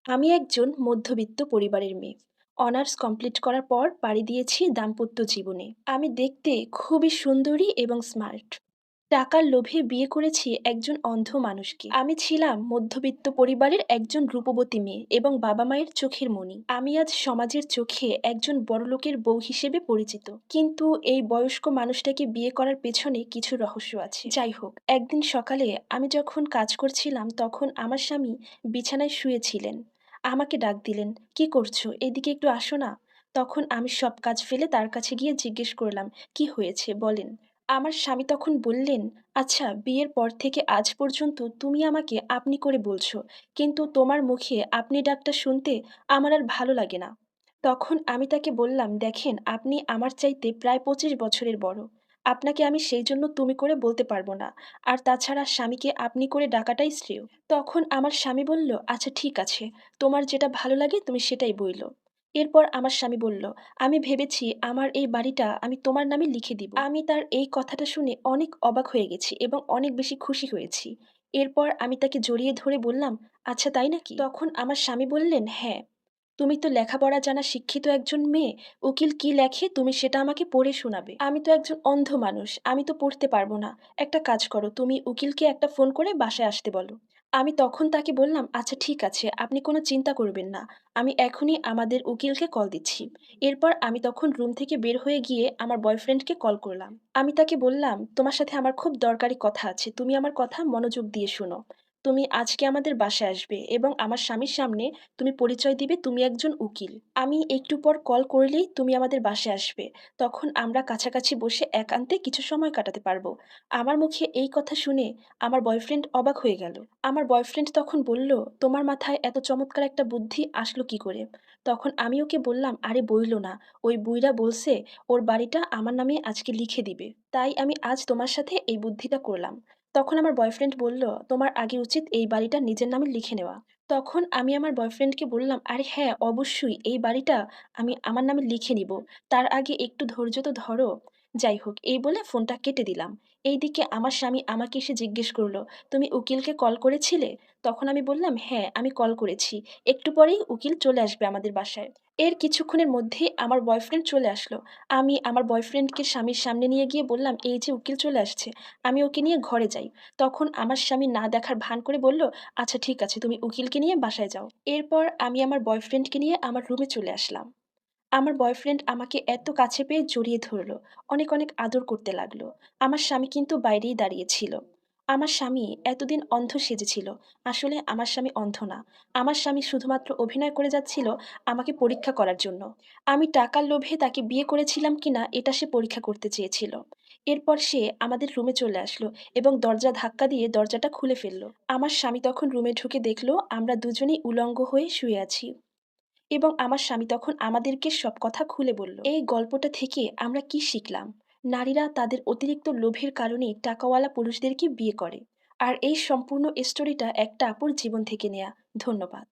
আমি একজন মধ্যবিত্ত পরিবারের মেয়ে। অনার্স কমপ্লিট করার পর পাড়ি দিয়েছি দাম্পত্য জীবনে। আমি দেখতে খুবই সুন্দরী এবং স্মার্ট। টাকার লোভে বিয়ে করেছি একজন অন্ধ মানুষকে। আমি ছিলাম মধ্যবিত্ত পরিবারের একজন রূপবতী মেয়ে এবং বাবা মায়ের চোখের মণি। আমি আজ সমাজের চোখে একজন বড়লোকের বউ হিসেবে পরিচিত, কিন্তু এই বয়স্ক মানুষটাকে বিয়ে করার পেছনে কিছু রহস্য আছে। যাই হোক, একদিন সকালে আমি যখন কাজ করছিলাম তখন আমার স্বামী বিছানায় শুয়েছিলেন। আমাকে ডাক দিলেন, কি করছো, এদিকে একটু আসো না। তখন আমি সব কাজ ফেলে তার কাছে গিয়ে জিজ্ঞেস করলাম, কি হয়েছে বলেন। আমার স্বামী তখন বললেন, আচ্ছা, বিয়ের পর থেকে আজ পর্যন্ত তুমি আমাকে আপনি করে বলছো, কিন্তু তোমার মুখে আপনি ডাকটা শুনতে আমার আর ভালো লাগে না। তখন আমি তাকে বললাম, দেখেন, আপনি আমার চাইতে প্রায় 25 বছরের বড়। আপনাকে আমি সেই জন্য তুমি করে বলতে পারবো না। আর তাছাড়া স্বামীকে আপনি করে ডাকাটাই শ্রেয়। তখন আমার স্বামী বলল, আচ্ছা ঠিক আছে, তোমার যেটা ভালো লাগে তুমি সেটাই বইলো। এরপর আমার স্বামী বলল, আমি ভেবেছি আমার এই বাড়িটা আমি তোমার নামে লিখে দিব। আমি তার এই কথাটা শুনে অনেক অবাক হয়ে গেছি এবং অনেক বেশি খুশি হয়েছি। এরপর আমি তাকে জড়িয়ে ধরে বললাম, আচ্ছা তাই নাকি? তখন আমার স্বামী বললেন, হ্যাঁ, তুমি তো লেখাপড়া জানা শিক্ষিত একজন মেয়ে, উকিল কি লেখে তুমি সেটা আমাকে পড়ে শোনাবে। আমি তো একজন অন্ধ মানুষ, আমি তো পড়তে পারবো না। একটা কাজ করো, তুমি উকিলকে একটা ফোন করে বাসায় আসতে বলো। আমি তখন তাকে বললাম, আচ্ছা ঠিক আছে, আপনি কোনো চিন্তা করবেন না, আমি এখনই আমাদের উকিলকে কল দিচ্ছি। এরপর আমি তখন রুম থেকে বের হয়ে গিয়ে আমার বয়ফ্রেন্ডকে কল করলাম। আমি তাকে বললাম, তোমার সাথে আমার খুব দরকারি কথা আছে, তুমি আমার কথা মনোযোগ দিয়ে শোনো। তুমি আজকে আমাদের বাসায় আসবে এবং আমার স্বামীর সামনে তুমি পরিচয় দিবে তুমি একজন উকিল। আমি একটু পর কল করলেই তুমি আমাদের বাসায় আসবে। তখন আমরা কাছাকাছি বসে একান্তে কিছু সময় কাটাতে পারবো। আমার মুখে এই কথা শুনে আমার বয়ফ্রেন্ড অবাক হয়ে গেল। আমার বয়ফ্রেন্ড তখন বলল, তোমার মাথায় এত চমৎকার একটা বুদ্ধি আসলো কি করে? তখন আমি ওকে বললাম, আরে বইলো না, ওই বুইড়া বলছে ওর বাড়িটা আমার নামে আজকে লিখে দিবে, তাই আমি আজ তোমার সাথে এই বুদ্ধিটা করলাম। তখন আমার বয়ফ্রেন্ড বলল, তোমার আগে উচিত এই বাড়িটা নিজের নামে লিখে নেওয়া। তখন আমি আমার বয়ফ্রেন্ডকে বললাম, আরে হ্যাঁ, অবশ্যই এই বাড়িটা আমি আমার নামে লিখে নিব। তার আগে একটু ধৈর্য তো ধরো। যাই হোক, এই বলে ফোনটা কেটে দিলাম। এইদিকে আমার স্বামী আমাকে এসে জিজ্ঞেস করলো, তুমি উকিলকে কল করেছিলে? তখন আমি বললাম, হ্যাঁ, আমি কল করেছি। একটু পরেই উকিল চলে আসবে আমাদের বাসায়। এর কিছুক্ষণের মধ্যেই আমার বয়ফ্রেন্ড চলে আসলো। আমি আমার বয়ফ্রেন্ডকে স্বামীর সামনে নিয়ে গিয়ে বললাম, এই যে উকিল চলে আসছে। আমি ওকে নিয়ে ঘরে যাই। তখন আমার স্বামী না দেখার ভান করে বলল, আচ্ছা ঠিক আছে, তুমি উকিলকে নিয়ে বাসায় যাও। এরপর আমি আমার বয়ফ্রেন্ডকে নিয়ে আমার রুমে চলে আসলাম। আমার বয়ফ্রেন্ড আমাকে এত কাছে পেয়ে জড়িয়ে ধরলো, অনেক অনেক আদর করতে লাগলো। আমার স্বামী কিন্তু বাইরেই দাঁড়িয়ে ছিল। আমার স্বামী এতদিন অন্ধ সেজেছিল, আসলে আমার স্বামী অন্ধ না। আমার স্বামী শুধুমাত্র অভিনয় করে যাচ্ছিল আমাকে পরীক্ষা করার জন্য। আমি টাকার লোভে তাকে বিয়ে করেছিলাম কিনা এটা সে পরীক্ষা করতে চেয়েছিল। এরপর সে আমাদের রুমে চলে আসলো এবং দরজা ধাক্কা দিয়ে দরজাটা খুলে ফেললো। আমার স্বামী তখন রুমে ঢুকে দেখলো আমরা দুজনেই উলঙ্গ হয়ে শুয়ে আছি এবং আমার স্বামী তখন আমাদেরকে সব কথা খুলে বলল। এই গল্পটা থেকে আমরা কি শিখলাম? নারীরা তাদের অতিরিক্ত লোভের কারণে টাকাওয়ালা পুরুষদেরকে বিয়ে করে। আর এই সম্পূর্ণ স্টোরিটা একটা আপুর জীবন থেকে নেয়া। ধন্যবাদ।